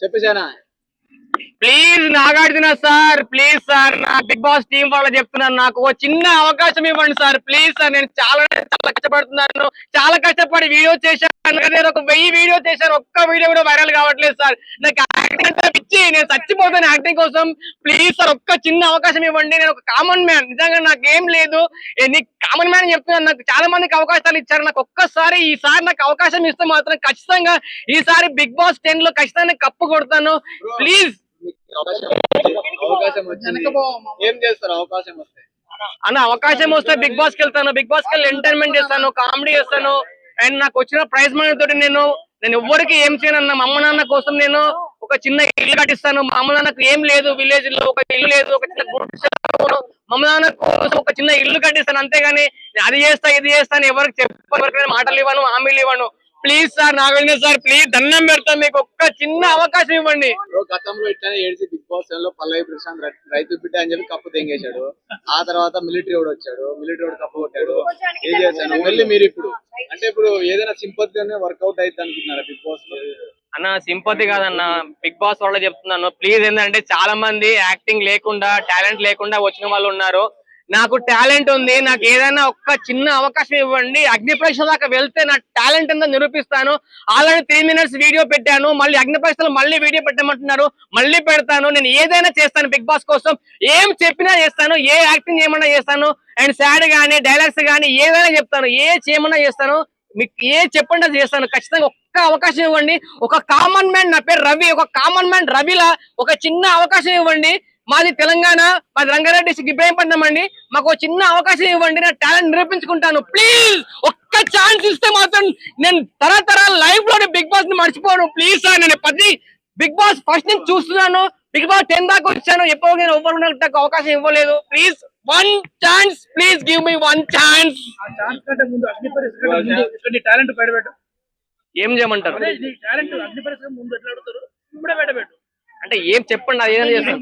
చెప్పేసానా please Nagarjuna sir, please sir, నా Bigg Boss team వాళ్ళ చెప్తున్నాను, నాకు ఒక చిన్న అవకాశం ఇవ్వండి సార్, ప్లీజ్ సార్. నేను చాలా కష్టపడుతున్నాను, చాలా కష్టపడి వీడియో చేశాను, నేను ఒక 1000 వీడియో చేశాను, ఒక్క వీడియో కూడా వైరల్ కావట్లేదు సార్. నాకు యాక్టింగ్ అంటే పిచ్చి, నేను చచ్చిపోతాను యాక్టింగ్ కోసం. ప్లీజ్ సార్ ఒక్క చిన్న అవకాశం ఇవ్వండి. నేను ఒక కామన్ మ్యాన్, నిజంగా నాకేం లేదు, నీకు కామన్ మ్యాన్ చెప్తున్నాను. నాకు చాలా మందికి అవకాశాలు ఇచ్చారు, నాకు ఒక్కసారి ఈసారి నాకు అవకాశం ఇస్తే మాత్రం ఖచ్చితంగా ఈసారి బిగ్ బాస్ 10 లో ఖచ్చితంగా కప్పు కొడతాను. ప్లీజ్ అవకాశం వచ్చింది, ఏం చేస్తారు అవకాశం వస్తే? అన్న అవకాశం వస్తే బిగ్ బాస్ కి వెళ్తాను, బిగ్ బాస్ కి వెళ్ళి ఎంటర్టైన్మెంట్ చేస్తాను, కామెడీ చేస్తాను. అండ్ నాకు వచ్చిన ప్రైజ్ మనీ తోటి నేను ఎవ్వరికి ఏం చేయను అన్న. మా అమ్మ నాన్న కోసం నేను ఒక చిన్న ఇల్లు కట్టిస్తాను. మా అమ్మ నాన్నకు ఏం లేదు, విలేజ్ లో ఒక ఇల్లు లేదు, ఒక చిన్న మా అమ్మ నాన్న కోసం ఒక చిన్న ఇల్లు కట్టిస్తాను, అంతేగాని అది చేస్తా ఇది చేస్తాను ఎవరికి ఎవరికైనా మాటలు ఇవ్వను, హామీలు ఇవ్వను. Please sir Nagarjuna sir, please దండం పెడతాను, మీకు ఒక్క చిన్న అవకాశం ఇవ్వండి. గతంలో ఇట్లానే ఏడిసి బిగ్ బాస్ లో పల్లవి ప్రశాంత్ రైతు బిడ్డ అని చెప్పి కప్పు తెంగేశాడు. ఆ తర్వాత మిలిటరీ వాడు వచ్చాడు, మిలిటరీ వాడు కప్పు కొట్టాడు. ఏం చేశాను మళ్ళీ మీరు ఇప్పుడు అంటే ఇప్పుడు ఏదైనా సింపతిగానే వర్కౌట్ అయితే అనుకుంటున్నారా బిగ్ బాస్ లో? అన్న సింపతి కాదన్న, బిగ్ బాస్ వాళ్ళ చెప్తున్నాను ప్లీజ్. ఏంటంటే చాలా మంది యాక్టింగ్ లేకుండా, టాలెంట్ లేకుండా వచ్చిన వాళ్ళు ఉన్నారు. నాకు టాలెంట్ ఉంది, నాకు ఏదైనా ఒక్క చిన్న అవకాశం ఇవ్వండి. అగ్ని పరీక్ష దాకా వెళ్తే నా టాలెంట్ అంతా నిరూపిస్తాను. ఆల్రెడీ 3 minutes వీడియో పెట్టాను, మళ్ళీ అగ్ని పరీక్షలు మళ్ళీ వీడియో పెట్టమంటున్నారు, మళ్ళీ పెడతాను. నేను ఏదైనా చేస్తాను బిగ్ బాస్ కోసం, ఏం చెప్పినా చేస్తాను, ఏ యాక్టింగ్ ఏమన్నా చేస్తాను. అండ్ సాడ్ గానీ డైలాగ్స్ గానీ ఏదైనా చెప్తాను, ఏ చేయమన్నా చేస్తాను. మీకు ఏ చెప్పండి అది చేస్తాను. ఖచ్చితంగా ఒక్క అవకాశం ఇవ్వండి. ఒక కామన్ మ్యాన్, నా పేరు రవి, ఒక కామన్ మ్యాన్ రవిలా ఒక చిన్న అవకాశం ఇవ్వండి. మాది తెలంగాణ, మాది రంగారెడ్డి డిస్ట్రిక్ట్ ఇబ్రహీంపట్నం అండి. మాకు ఒక చిన్న అవకాశం ఇవ్వండి, నా టాలెంట్ నిరూపించుకుంటాను. ప్లీజ్ ఒక్క ఛాన్స్ ఇస్తే మాత్రం నేను తరతరాల లైఫ్ లోనే బిగ్ బాస్ ని మర్చిపోను. ప్లీజ్ సార్, నేను బిగ్ బాస్ ఫస్ట్ నుంచి చూస్తున్నాను, బిగ్ బాస్ 10 దాకా వచ్చాను, ఎప్పుడు నేను ఎవరు నాకు అవకాశం ఇవ్వలేదు. Please one chance, please give me one chance. ఏం చేయమంటారు అంటే ఏం చెప్పండి, అది ఏదైనా చేస్తాను.